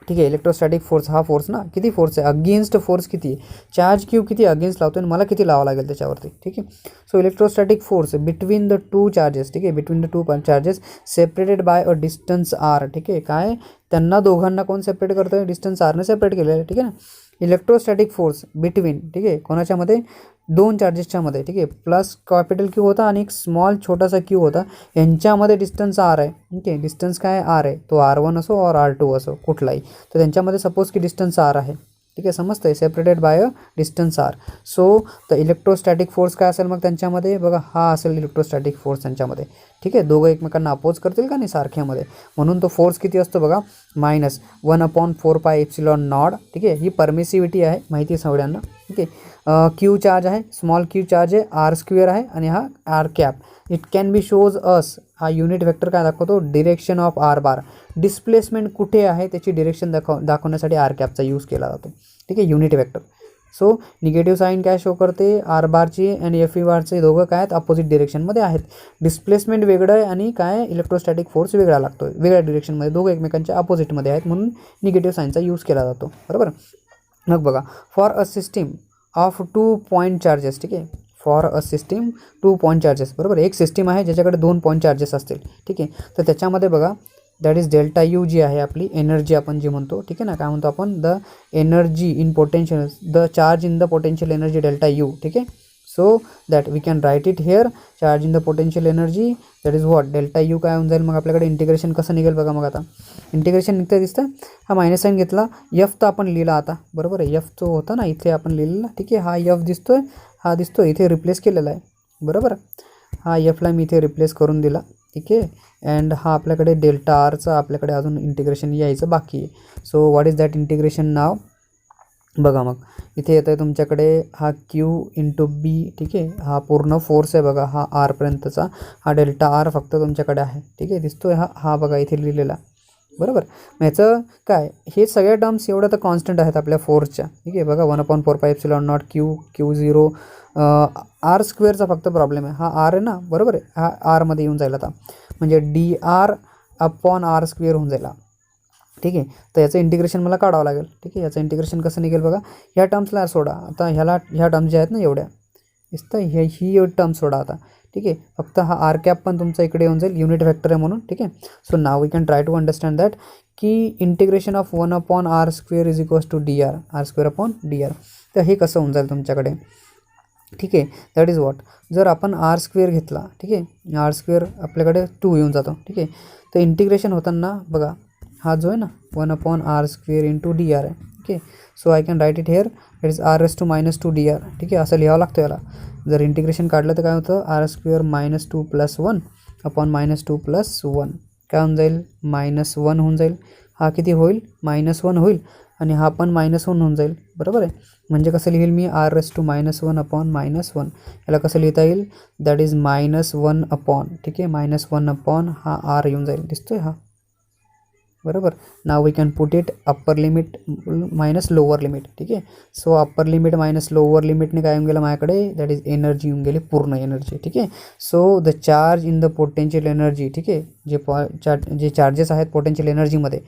ठीक आहे, इलेक्ट्रोस्टॅटिक फोर्स, हा फोर्स ना किती फोर्स आहे, अगेन्स्ट फोर्स किती आहे, चार्ज क्यू किती अगेन्स्ट लावतो आणि मला किती लावावं लागेल त्याच्यावरती. ठीक आहे, so electrostatic force between the two charges. ठीक आहे, between the two charges separated by a distance R. ठीक आहे, काय त्यांना दोघांना कोण सेपरेट करतं आहे, डिस्टन्स आरने सेपरेट केलेलं आहे. ठीक आहे ना, इलेक्ट्रोस्टॅटिक फोर्स बिटवीन, ठीक आहे, कोणाच्यामध्ये, दोन चार्जेसच्या मध्ये. ठीक आहे, प्लस कॅपिटल क्यू होता आणि एक स्मॉल छोटासा क्यू होता, यांच्यामध्ये डिस्टन्स आर आहे. ठीक आहे, डिस्टन्स काय आर आहे, तो R1 असो और R2 असो कुठलाही, तर त्यांच्यामध्ये सपोज की डिस्टन्स आर आहे. ठीक आहे, समजतं आहे, separated by a distance R. So the electrostatic force काय असेल मग त्यांच्यामध्ये, बघा हा असेल इलेक्ट्रोस्टॅटिक फोर्स त्यांच्यामध्ये. ठीक आहे, दोघं एकमेकांना अपोज करतील का नाही सारख्यामध्ये, म्हणून तो फोर्स किती असतो बघा, -1/4πε0. ठीक आहे, ही परमिसिव्हिटी आहे, माहिती आहे सगळ्यांना. ठीक आहे, क्यू चार्ज आहे, स्मॉल क्यू चार्ज आहे, R² आहे आणि हा R cap. It can be shows us, हा युनिट वेक्टर काय दाखवतो, direction of R bar. Displacement कुठे आहे त्याची डिरेक्शन दाखवण्यासाठी R कॅपचा यूज केला जातो. ठीक आहे, unit vector. So negative sign काय शो करते, R बारची आणि एफ ई बारचे दोघं काय आहेत, अपोजिट डिरेक्शनमध्ये आहेत. डिस्प्लेसमेंट वेगळं आहे आणि काय इलेक्ट्रोस्टॅटिक फोर्स वेगळा लागतो, वेगळ्या डिरेक्शनमध्ये, दोघं एकमेकांच्या अपोजिटमध्ये आहेत, म्हणून निगेटिव्ह साईनचा यूज केला जातो. बरोबर, मग बघा, for a system of 2 point charges. ठीक आहे, for a system 2 point charges. बरोबर, एक सिस्टीम आहे ज्याच्याकडे 2 पॉईंट चार्जेस असतील. ठीक आहे, तर त्याच्यामध्ये बघा दॅट इज डेल्टा यू जी आहे आपली एनर्जी आपण जी म्हणतो. ठीक आहे ना, काय म्हणतो आपण, the energy in potential, the charge in the potential energy delta U. ठीक आहे, so that we can write it here, charge in the potential energy that is what, delta U काय होऊन जाईल मग आपल्याकडे, इंटिग्रेशन कसं निघेल बघा. मग आता इंटिग्रेशन निघतं दिसतं, हा मायनस साईन घेतला, एफ तर आपण लिहिला आता. बरोबर आहे, एफ तो होता ना इथे आपण लिहिलेला. ठीक आहे, हा एफ दिसतोय, हा दिसतोय, इथे रिप्लेस केलेला आहे. बरोबर, हा एफला मी इथे रिप्लेस करून दिला. ठीक आहे, अँड हा आपल्याकडे डेल्टा आरचा आपल्याकडे अजून इंटिग्रेशन यायचं बाकी आहे. So what is that integration now, बघा मग इथे येतं आहे तुमच्याकडे हा क्यू इंटू बी. ठीक आहे, हा पूर्ण फोर्स आहे बघा, हा आरपर्यंतचा, हा डेल्टा आर फक्त तुमच्याकडे आहे. ठीक आहे, दिसतोय हा बघा इथे लिहिलेला. बरोबर, मग ह्याचं काय, हे सगळ्या टर्म्स एवढ्या तर कॉन्स्टंट आहेत आपल्या फोर्सच्या. ठीक आहे, बघा 1/4πε0 Q0 R² फक्त प्रॉब्लेम आहे, हा आर आहे ना. बरोबर आहे, हा आरमध्ये येऊन जाईल आता, म्हणजे dr/r² होऊन जाईल. ठीक आहे, तर याचं इंटिग्रेशन मला काढावं लागेल. ठीक आहे, याचं इंटिग्रेशन कसं निघेल बघा, ह्या टर्म्सला सोडा आता, ह्या टर्म्स ज्या आहेत ना एवढ्या दिसतं, ही टर्म सोडा आता. ठीक आहे, फक्त हा आर कॅप पण तुमचा इकडे येऊन जाईल, युनिट वेक्टर आहे म्हणून. ठीक आहे, so now we can try to understand that की integration of 1/r² is equals to dr, R²/dr. तर हे कसं होऊन जाईल तुमच्याकडे. ठीक आहे, दॅट इज वॉट, जर आपण R² घेतला. ठीक आहे, R² आपल्याकडे 2 येऊन जातो. ठीक आहे, तर इंटिग्रेशन होताना बघा हा जो आहे ना 1/r² इंटू dr आहे. Okay, so I can write it here, it is r⁻² dr. ठीक आहे, असं लिहावं लागतं याला. जर इंटिग्रेशन काढलं तर काय होतं, r² -2 + 1 अपॉन -2 + 1 काय होऊन जाईल, -1 होऊन जाईल. हा किती होईल, -1 होईल आणि हा पण -1 होऊन जाईल. बरोबर आहे, म्हणजे कसं लिहिल मी, r⁻1 अपॉन -1. याला कसं लिहिता येईल, दॅट इज -1 अपॉन. ठीक आहे, -1 अपॉन हा r येऊन जाईल, दिसतोय हा. बरोबर, now we can put it upper limit minus lower limit. ठीक आहे, so upper limit minus lower लिमिटने काय येऊन गेलं माझ्याकडे, दॅट इज एनर्जी येऊन गेली, पूर्ण एनर्जी. ठीक आहे, so the charge in the potential energy. ठीक आहे, जे चार्जेस आहेत पोटेन्शियल एनर्जीमध्ये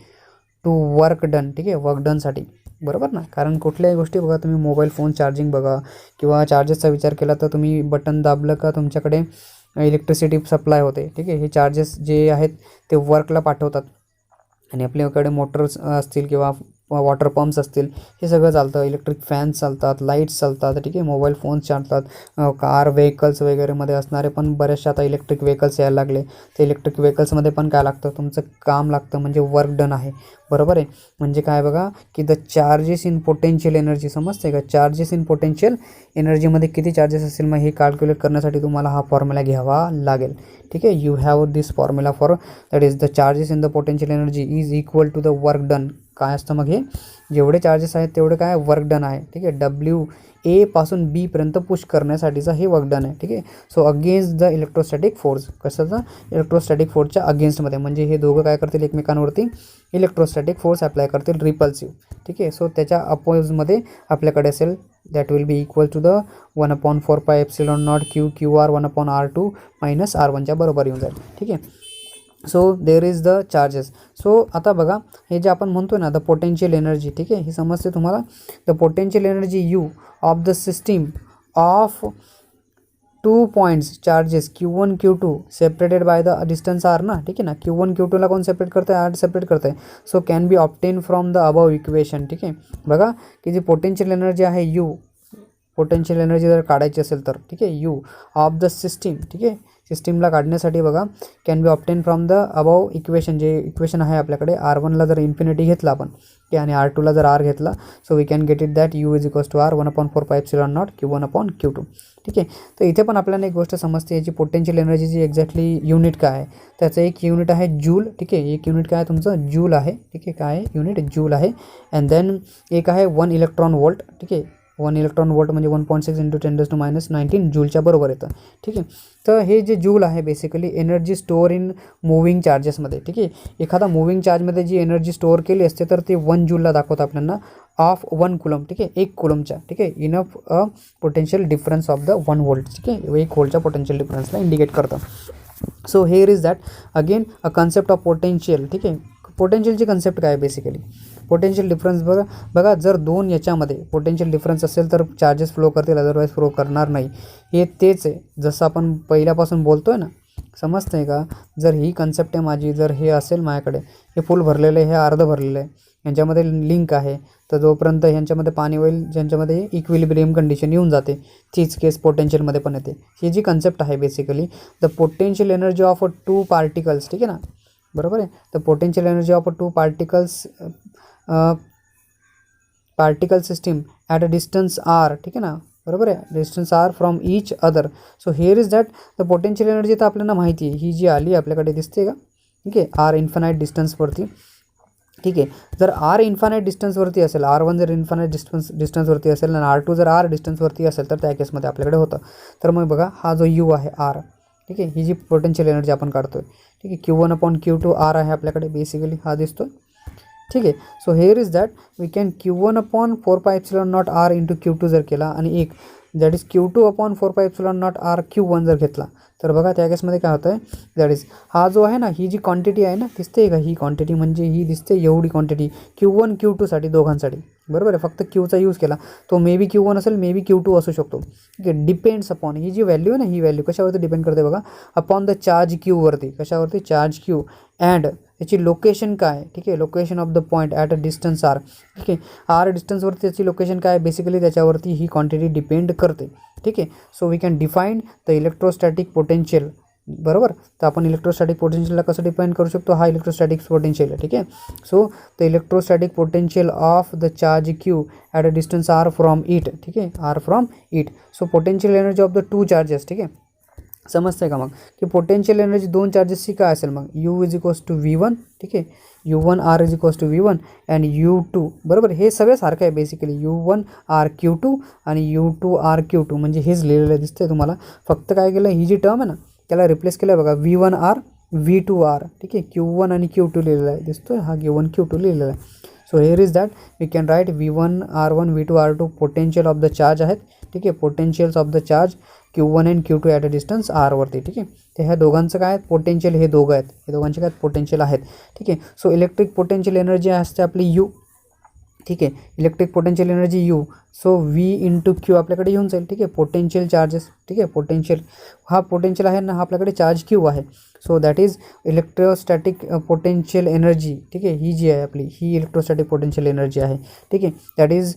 टू वर्क डन. ठीक आहे, वर्क डनसाठी. बरोबर ना, कारण कुठल्याही गोष्टी बघा, तुम्ही मोबाईल फोन चार्जिंग बघा किंवा चार्जेसचा विचार केला तर तुम्ही बटन दाबलं का तुमच्याकडे इलेक्ट्रिसिटी सप्लाय होते. ठीक आहे, हे चार्जेस जे आहेत ते वर्कला पाठवतात आणि आपल्याकडे मोटर्स असतील किंवा वॉटर पंप्स असतील, हे सगळं चालतं, इलेक्ट्रिक फॅन्स चालतात, लाईट्स चालतात. ठीक आहे, मोबाईल फोन्स चालतात, कार व्हेकल्स वगैरेमध्ये असणारे पण बरेचसे आता इलेक्ट्रिक व्हेकल्स यायला लागले. तर इलेक्ट्रिक व्हेकल्समध्ये पण काय लागतं, तुमचं काम लागतं, म्हणजे वर्क डन आहे. बरोबर आहे, म्हणजे काय बघा की the charges in potential energy, समजते का, चार्जेस इन पोटेन्शियल एनर्जीमध्ये किती चार्जेस असेल, मग हे कॅल्क्युलेट करण्यासाठी तुम्हाला हा फॉर्म्युला घ्यावा लागेल. ठीक आहे, you have this formula for, that is the charges in the potential energy is equal to the work done. काय असतं मग हे, जेवढे चार्जेस आहेत तेवढे काय वर्क डन आहे. ठीक आहे, डब्ल्यू ए पासून बी पर्यंत पुश करण्यासाठीचा हे वर्क डन आहे. ठीक आहे, so against the electrostatic force, कशाचा इलेक्ट्रोस्टॅटिक फोर्सच्या अगेन्स्टमध्ये, म्हणजे हे दोघं काय करतील एकमेकांवरती इलेक्ट्रोस्टॅटिक फोर्स अप्लाय करतील रिपल्सिव्ह. ठीक आहे, सो त्याच्या अपोजमध्ये आपल्याकडे असेल that will be equal to the 1/4πε0 QR 1/R2 - R1च्या बरोबर येऊन जाईल. ठीक आहे, so there is the charges. सो आता बघा हे जे आपण म्हणतो ना द पोटेन्शियल एनर्जी, ठीक आहे, ही समजते तुम्हाला. The potential energy U of the system of 2 points charges Q1 Q2 separated by the distance R ना. ठीक आहे ना, Q1 Q2ला कोण सेपरेट करतं आहे, आर सेपरेट करतं आहे. So can be obtain from the above equation. ठीक आहे, बघा की जी पोटेन्शियल एनर्जी आहे यू, पोटेन्शियल एनर्जी जर काढायची असेल तर ठीक आहे यू ऑफ द सिस्टीम, ठीक आहे, सिस्टीमला काढण्यासाठी बघा can be obtain from the above equation, जे इक्वेशन आहे आपल्याकडे R1ला जर इन्फिनिटी घेतला आपण की आणि R2ला जर R घेतला, so we can get it that U is equals to R 1/4πε0 Q1/Q2. ठीक आहे, तर इथे पण आपल्याला एक गोष्ट समजते, याची पोटेन्शियल एनर्जीची एक्झॅक्टली युनिट काय आहे. त्याचं एक युनिट आहे जूल. ठीक आहे, एक युनिट काय आहे तुमचं जूल आहे. ठीक आहे, काय आहे युनिट जूल आहे. अँड देन एक आहे 1 इलेक्ट्रॉन वोल्ट. ठीक आहे, 1 इलेक्ट्रॉन वोल्ट म्हणजे 1.6 × 10⁻⁹ जूलच्या बरोबर येतं. ठीक आहे, तर हे जे जूल आहे basically energy store in moving चार्जेसमध्ये. ठीक आहे, एखादा मूव्हिंग चार्जमध्ये जी एनर्जी स्टोअर केली असते तर ते 1 जूलला दाखवतं आपल्याला ऑफ 1 कुलम. ठीक आहे, 1 कुलमच्या. ठीक आहे, enough a potential difference of the 1 volt. ठीक आहे, 1 व्होल्टच्या पोटेन्शियल डिफरन्सला इंडिकेट करतं. So here is that again a concept of potential. ठीक आहे, पोटेन्शियलची कन्सेप्ट काय आहे बेसिकली, पोटेन्शियल डिफरन्स बघा जर दोन याच्यामध्ये पोटेन्शियल डिफरन्स असेल तर चार्जेस फ्लो करतील, अदरवाईज फ्लो करणार नाही. हे तेच आहे जसं आपण पहिल्यापासून बोलतो आहे ना, समजतं आहे का. जर ही कन्सेप्ट आहे माझी, जर हे असेल माझ्याकडे, हे फुल भरलेलं आहे, हे अर्धं भरलेलं आहे, यांच्यामध्ये लिंक आहे, तर जोपर्यंत ह्यांच्यामध्ये पाणी होईल ज्यांच्यामध्ये इक्विलिब्रियम कंडिशन येऊन जाते, तीच केस पोटेन्शियलमध्ये पण येते. ही जी कन्सेप्ट आहे basically the potential energy of 2 particles. ठीक आहे ना, बरोबर आहे. तर potential energy of 2 particle system at a distance R. ठीक आहे ना, बरोबर आहे, distance R from each other. So here is that the potential energy तर आपल्याला माहिती आहे, ही जी आली आपल्याकडे दिसते का. ठीक आहे, आर इन्फानाईट डिस्टन्सवरती. ठीक आहे, जर आर इन्फानाईट डिस्टन्सवरती असेल, R1 जर इन्फानाईट डिस्टन्सवरती असेल आणि R2 जर आर डिस्टन्सवरती असेल तर त्या केसमध्ये आपल्याकडे होतं. तर मग बघा हा जो यू आहे आर, ठीक आहे, ही जी पोटेन्शियल एनर्जी आपण काढतो आहे. ठीक आहे, Q1/Q2 आर आहे आपल्याकडे बेसिकली, हा दिसतो. ठीक आहे, so here is that we can Q1/4πε0 R into Q2 जर केला आणि एक that is Q2/4πε0 R Q1 जर घेतला तर बघा त्या केसमध्ये काय होतं आहे, दॅट इज हा जो आहे ना, ही जी क्वांटिटी आहे ना, दिसते का ही क्वांटिटी, म्हणजे ही दिसते एवढी क्वांटिटी Q1 Q2साठी दोघांसाठी, बरोबर आहे. फक्त क्यूचा यूज केला, तो मे बी Q1 असेल, मे बी Q2 असू शकतो. ठीक आहे, डिपेंड्स अपॉन ही जी व्हॅल्यू आहे ना, ही व्हॅल्यू कशावरती डिपेंड करते बघा, अपॉन द चार्ज क्यूवरती, कशावरती चार्ज क्यू, अँड त्याची लोकेशन काय. ठीक आहे, location of the point at a distance R. ठीक आहे, आर डिस्टन्सवरती त्याची लोकेशन काय बेसिकली त्याच्यावरती ही क्वांटिटी डिपेंड करते. ठीक आहे, so we can define the electrostatic potential. बरोबर, तर आपण इलेक्ट्रोस्टॅटिक पोटेन्शियलला कसं डिफाईन करू शकतो, हा इलेक्ट्रोस्टॅटिक पोटेन्शियल आहे. ठीक आहे, so the electrostatic potential of the charge Q at a distance R from it. ठीक आहे, R from it. So potential energy of the 2 charges. ठीक आहे, समजतं आहे का मग की पोटेन्शियल एनर्जी 2 चार्जेसची काय असेल मग, you is equals to V1. ठीक आहे, U1 R is equals to V1 and U2. बरोबर, हे सगळं सारखं आहे बेसिकली, U1 R Q2 आणि U2 R Q2, म्हणजे हेच लिहिलेलं दिसतंय तुम्हाला. फक्त काय केलं, ही जी टर्म आहे ना त्याला रिप्लेस केलं बघा, V1 R V2 R. ठीक आहे, Q1 आणि Q2 लिहिलेलं आहे, दिसतोय हा Q1 Q2 लिहिलेला आहे. So here is that we can write V1 R1 V2 R2 potential of the charge आहेत. ठीक आहे, पोटेन्शियल्स ऑफ द चार्ज Q1 आणि Q2 ॲट अ डिस्टन्स आरवरती. ठीक आहे, तर ह्या दोघांचं काय पोटेन्शियल, हे दोघं आहेत, हे दोघांचे काय पोटेन्शियल आहेत. ठीक आहे, सो इलेक्ट्रिक पोटेन्शियल एनर्जी असते आपली यू. ठीक आहे, electric potential energy you, so V into Q आपल्याकडे येऊन जाईल. ठीक आहे, पोटेन्शियल चार्जेस. ठीक आहे, पोटेन्शियल हा पोटेन्शियल आहे ना, हा आपल्याकडे चार्ज क्यू आहे. So that is electrostatic potential energy. ठीक आहे, ही जी आहे आपली, ही इलेक्ट्रोस्टॅटिक पोटेन्शियल एनर्जी आहे. ठीक आहे, that is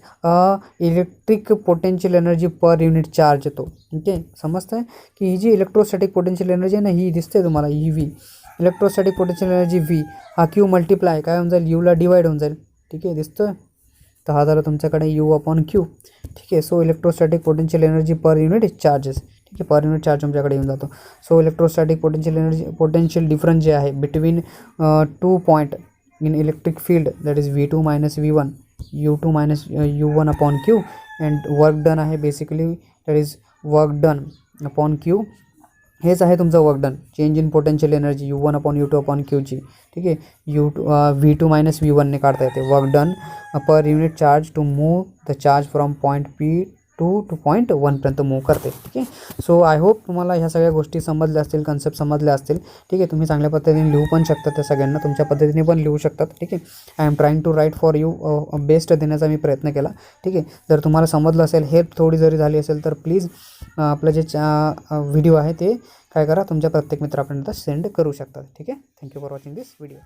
electric potential energy per unit charge येतो. ठीक आहे, समजतं आहे की ही जी इलेक्ट्रोस्टॅटिक पोटेन्शियल एनर्जी आहे ना, ही दिसते तुम्हाला, ही V electrostatic potential energy V, हा क्यू मल्टिप्लाय काय होऊन जाईल, यूला डिवाइड होऊन जाईल. ठीक आहे, दिसतोय, तर हा झाला तुमच्याकडे U/Q. ठीक आहे, so electrostatic potential energy per unit charges. ठीक आहे, पर युनिट चार्ज तुमच्याकडे येऊन जातो. So electrostatic potential energy, potential difference जे आहे between 2 point in electric field that is V2 - V1. U2 minus U1 upon Q and work done आहे basically that is work done upon Q. हेच आहे तुमचं work done, change in potential energy U1 upon U2 upon क्यूची. ठीक आहे, V2 minus V1ने काढता येते. Work done per unit charge to move the charge from point P2 to point 1पर्यंत मूव्ह करते. ठीक आहे, सो आय होप तुम्हाला ह्या सगळ्या गोष्टी समजल्या असतील, कन्सेप्ट समजल्या असतील. ठीक आहे, तुम्ही चांगल्या पद्धतीने लिहू पण शकता, त्या सगळ्यांना तुमच्या पद्धतीने पण लिहू शकतात. ठीक आहे, I am trying to write for you, best देण्याचा मी प्रयत्न केला. ठीक आहे, जर तुम्हाला समजलं असेल, हेल्प थोडी जरी झाली असेल तर प्लीज आपलं जे व्हिडिओ आहे ते काय करा, तुमच्या प्रत्येक मित्रापर्यंत सेंड करू शकता. ठीक आहे, thank you for watching this video.